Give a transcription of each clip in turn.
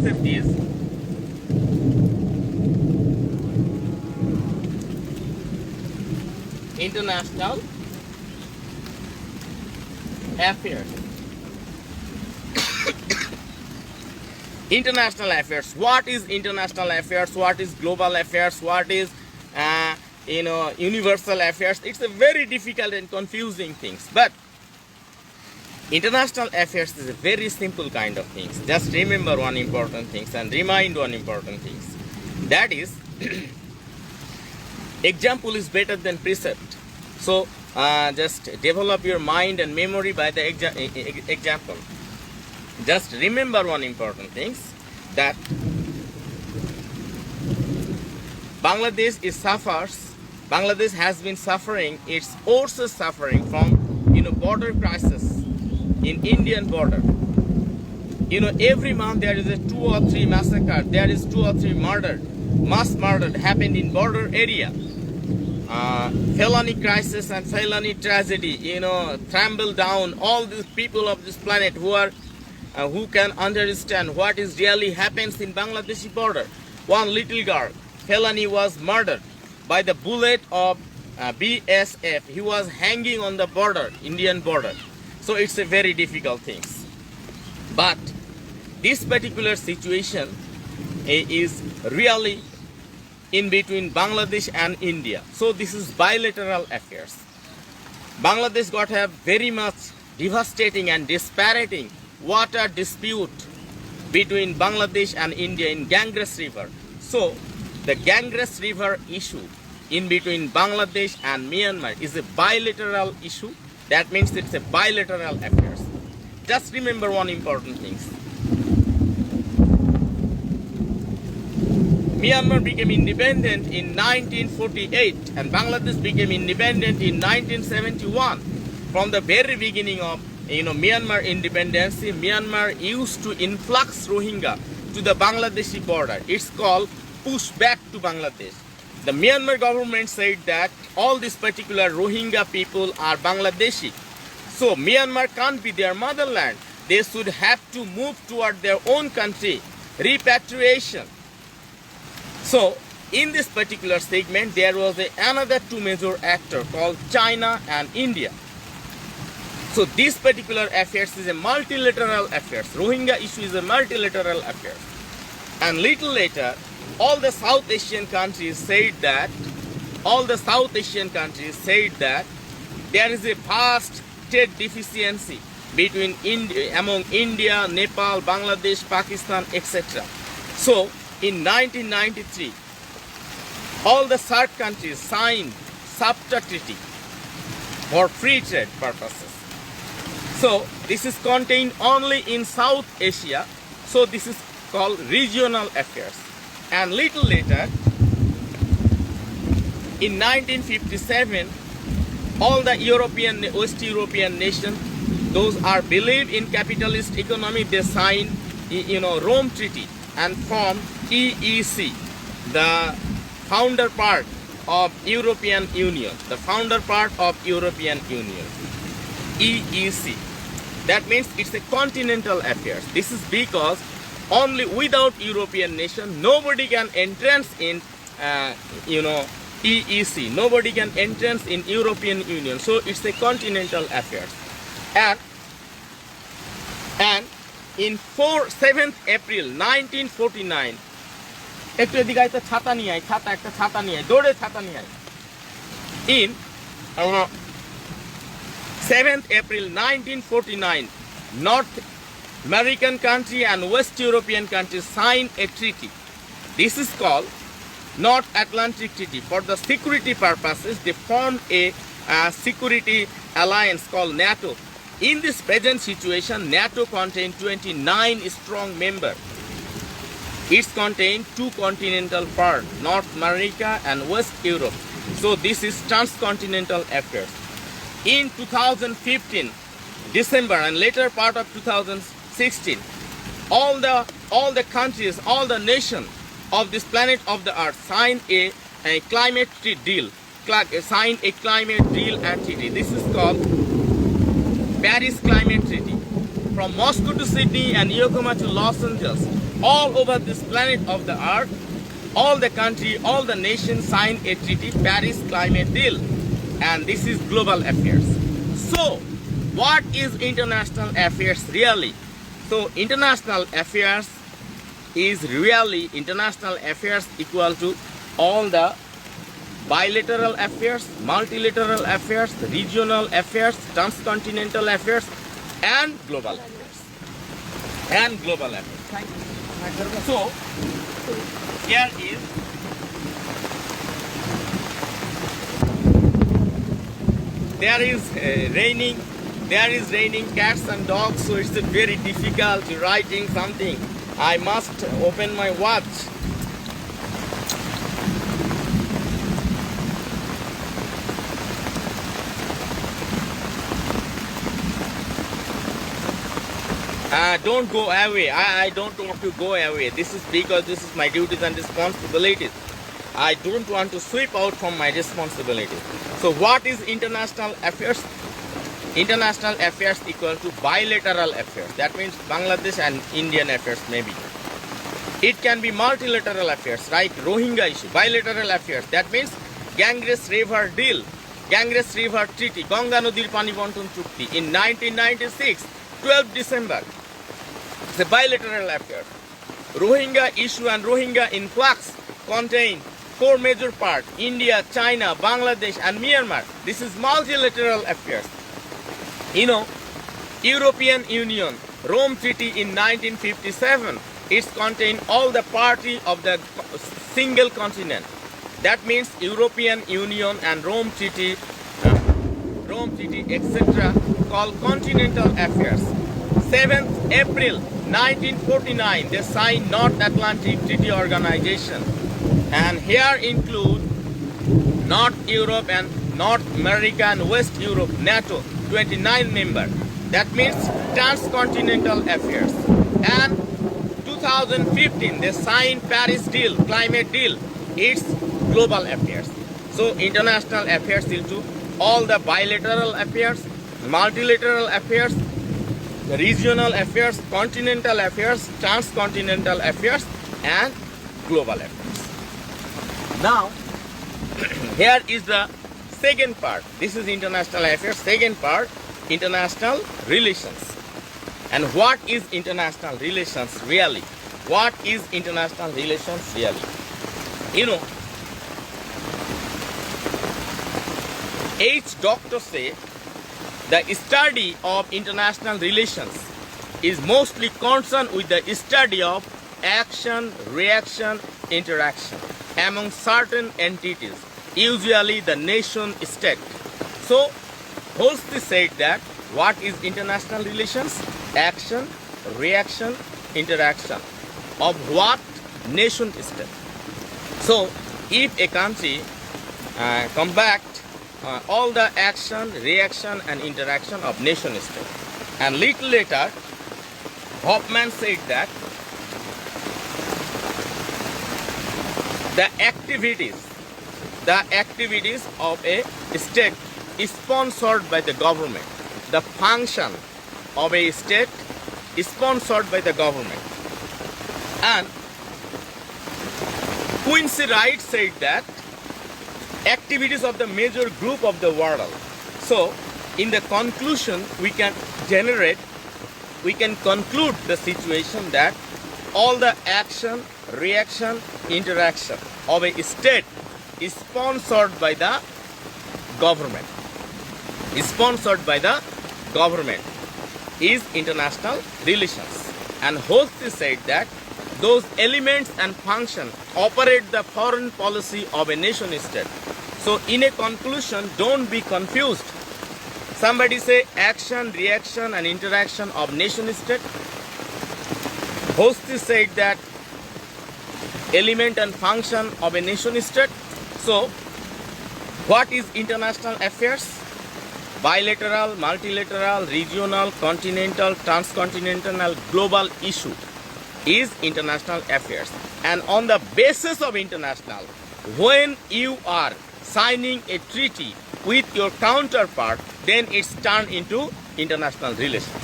concept is international affairs. International affairs. What is international affairs? What is global affairs? What is universal affairs? It's a very difficult and confusing things. But international affairs is a very simple kind of things. Just remember one important things and remind one important things. That is, example is better than precept. So just develop your mind and memory by the example. Just remember one important things, that Bangladesh has been suffering, its forces suffering from border crisis in Indian border. Every month there is a 2 or 3 massacre, there is 2 or 3 mass murder happened in border area. Felony crisis and felony tragedy, trample down all these people of this planet who can understand what is really happens in Bangladeshi border. One little girl, felony, was murdered by the bullet of BSF. He was hanging on the border, Indian border. So it's a very difficult thing. But this particular situation is really in between Bangladesh and India. So this is bilateral affairs. Bangladesh got a very much devastating and dispiriting water dispute between Bangladesh and India in Ganges River. So the Ganges River issue in between Bangladesh and Myanmar is a bilateral issue. That means it's a bilateral affairs. Just remember one important thing. Myanmar became independent in 1948 and Bangladesh became independent in 1971. From the very beginning of Myanmar independence, Myanmar used to influx Rohingya to the Bangladeshi border. It's called pushback to Bangladesh. The Myanmar government said that all these particular Rohingya people are Bangladeshi. So Myanmar can't be their motherland. They should have to move toward their own country, repatriation. So in this particular segment, there was another 2 major actors called China and India. So this particular affairs is a multilateral affairs. Rohingya issue is a multilateral affair. And little later, all the South Asian countries said that there is a vast trade deficiency between among India, Nepal, Bangladesh, Pakistan, etc. So in 1993, all the SAARC countries signed SAFTA treaty for free trade purposes. So this is contained only in South Asia. So this is called regional affairs. And little later, in 1957, all the West European nations, those are believe in capitalist economy, they signed, Rome Treaty and formed EEC, the founder part of European Union, EEC. That means it's a continental affair. This is because only without European nation, nobody can entrance in, EEC. Nobody can entrance in European Union. So it's a continental affair. And in 7th April 1949, in 7th April 1949, North American country and West European countries signed a treaty. This is called North Atlantic Treaty. For the security purposes, they formed a security alliance called NATO. In this present situation, NATO contains 29 strong members. It contains 2 continental parts, North America and West Europe. So this is transcontinental affairs. In 2015, December and later part of 2016, all the countries, all the nations of this planet of the earth signed a climate deal, and treaty. This is called Paris Climate Treaty. From Moscow to Sydney and Yokohama to Los Angeles, all over this planet of the earth, all the country, all the nations signed a treaty, Paris Climate Deal, and this is global affairs. So, what is international affairs really? So, international affairs is really equal to all the bilateral affairs, multilateral affairs, regional affairs, transcontinental affairs, and global affairs. So, here is there is raining cats and dogs, so it's very difficult writing something. I must open my watch. Don't go away. I don't want to go away. This is because this is my duties and responsibilities. I don't want to sweep out from my responsibilities. So what is international affairs? International affairs equal to bilateral affairs. That means Bangladesh and Indian affairs maybe. It can be multilateral affairs, like Rohingya issue. Bilateral affairs. That means Ganges River Deal, Ganges River Treaty, Ganga Nodir Pani Bonton Chukti in 1996, 12 December. It's a bilateral affair. Rohingya issue and Rohingya influx contain four major parts: India, China, Bangladesh, and Myanmar. This is multilateral affairs. You know, European Union, Rome Treaty in 1957, it contains all the party of the single continent. That means European Union and Rome Treaty, etc., called continental affairs. 7th April 1949, they signed North Atlantic Treaty Organization, and here include North Europe and North America and West Europe, NATO, 29 members. That means transcontinental affairs. And 2015, they signed Paris Deal, Climate Deal. It's global affairs. So international affairs into all the bilateral affairs, multilateral affairs, regional affairs, continental affairs, transcontinental affairs, and global affairs. Now, here is the second part. This is international affairs. Second part, international relations. And what is international relations really? What is international relations really? You know, doctors say the study of international relations is mostly concerned with the study of action, reaction, interaction among certain entities, usually the nation state. So, Holsty said that what is international relations? Action, reaction, interaction of what? Nation state. So, if a country combat all the action, reaction and interaction of nation state, and little later Hoffman said that the activities of a state is sponsored by the government. The function of a state is sponsored by the government. And Quincy Wright said that activities of the major group of the world. So, in the conclusion, we can conclude the situation that all the action, reaction, interaction of a state is sponsored by the government. Is international relations. And Holsty said that those elements and functions operate the foreign policy of a nation state. So in a conclusion, don't be confused. Somebody say action, reaction and interaction of nation state. Holsty said that element and function of a nation state. So what is international affairs? Bilateral, multilateral, regional, continental, transcontinental, and global issue is international affairs. And on the basis of international, when you are signing a treaty with your counterpart, then it's turned into international relations.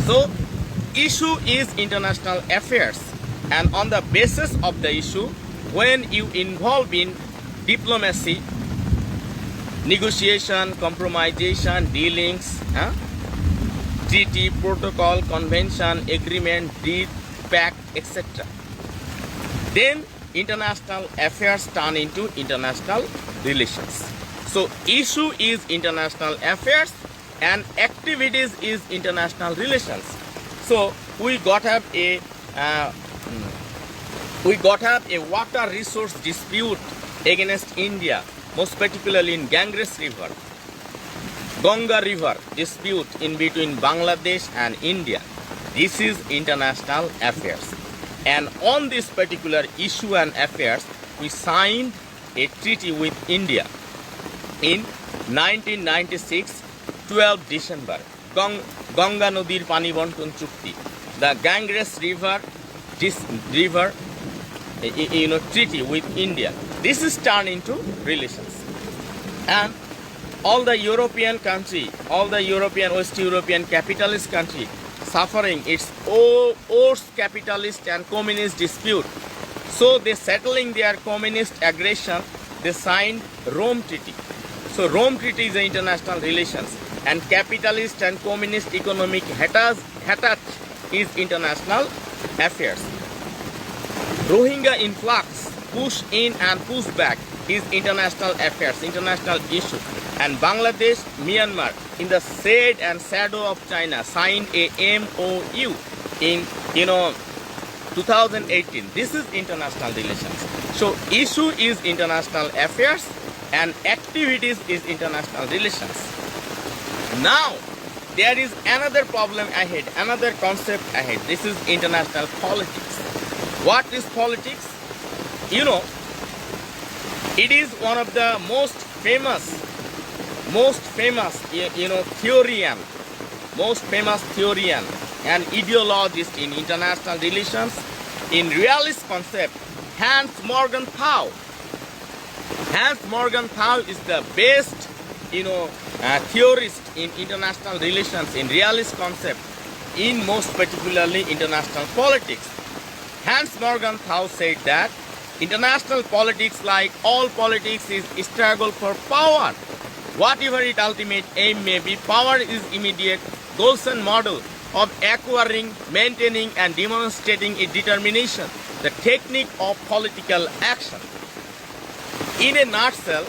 So issue is international affairs, and on the basis of the issue, when you involve in diplomacy, negotiation, compromisation, dealings, treaty, protocol, convention, agreement, deed, pact, etc., then international affairs turn into international relations. So issue is international affairs and activities is international relations. So we got up a water resource dispute against India, most particularly in Ganges River, Ganga River dispute in between Bangladesh and India. This is international affairs. And on this particular issue and affairs, we signed a treaty with India in 1996, 12 December. Ganga Nodir Pani Bonton Chukti. The Ganges River, treaty with India. This is turned into relations. And all the European country, all the European, West European capitalist country suffering its worst capitalist and communist dispute. So they settling their communist aggression, they signed Rome Treaty. So Rome Treaty is an international relations, and capitalist and communist economic hatred is international affairs. Rohingya influx, push in and push back is international affairs, international issue. And Bangladesh, Myanmar, in the shade and shadow of China, signed a MOU in 2018. This is international relations. So issue is international affairs and activities is international relations. Now there is another problem ahead, another concept ahead. This is international politics. What is politics? It is one of the most famous theorian and ideologist in international relations, in realist concept, Hans Morgenthau. Hans Morgenthau is the best, theorist in international relations, in realist concept, in most particularly international politics. Hans Morgenthau said that international politics, like all politics, is struggle for power. Whatever its ultimate aim may be, power is immediate goals and model of acquiring, maintaining and demonstrating its determination, the technique of political action. In a nutshell,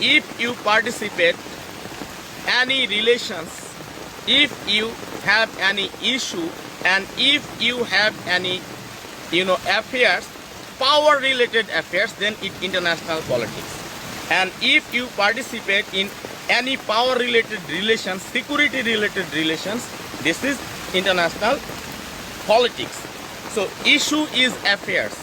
if you participate any relations, if you have any issue, and if you have any affairs, power related affairs, then it's international politics. And if you participate in any power related relations, security related relations, this is international politics. So issue is affairs.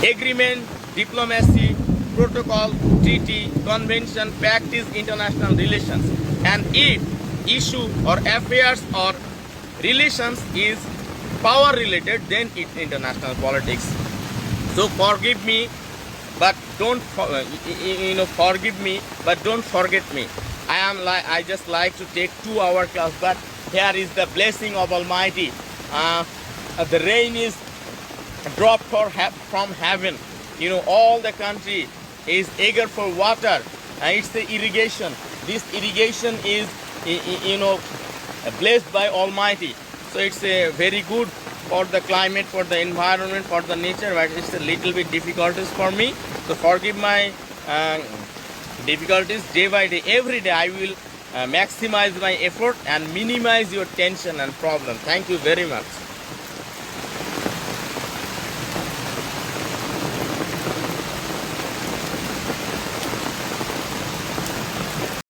Agreement, diplomacy, protocol, treaty, convention, pact is international relations. And if issue or affairs or relations is power related, then it's international politics. So forgive me, but don't forgive me, but don't forget me. I just like to take 2-hour class, but here is the blessing of Almighty. The rain is dropped from heaven. All the country is eager for water. It's the irrigation. This irrigation is, blessed by Almighty. So it's a very good for the climate, for the environment, for the nature, but it's a little bit difficulties for me. So forgive my difficulties day by day. Every day I will maximize my effort and minimize your tension and problem. Thank you very much.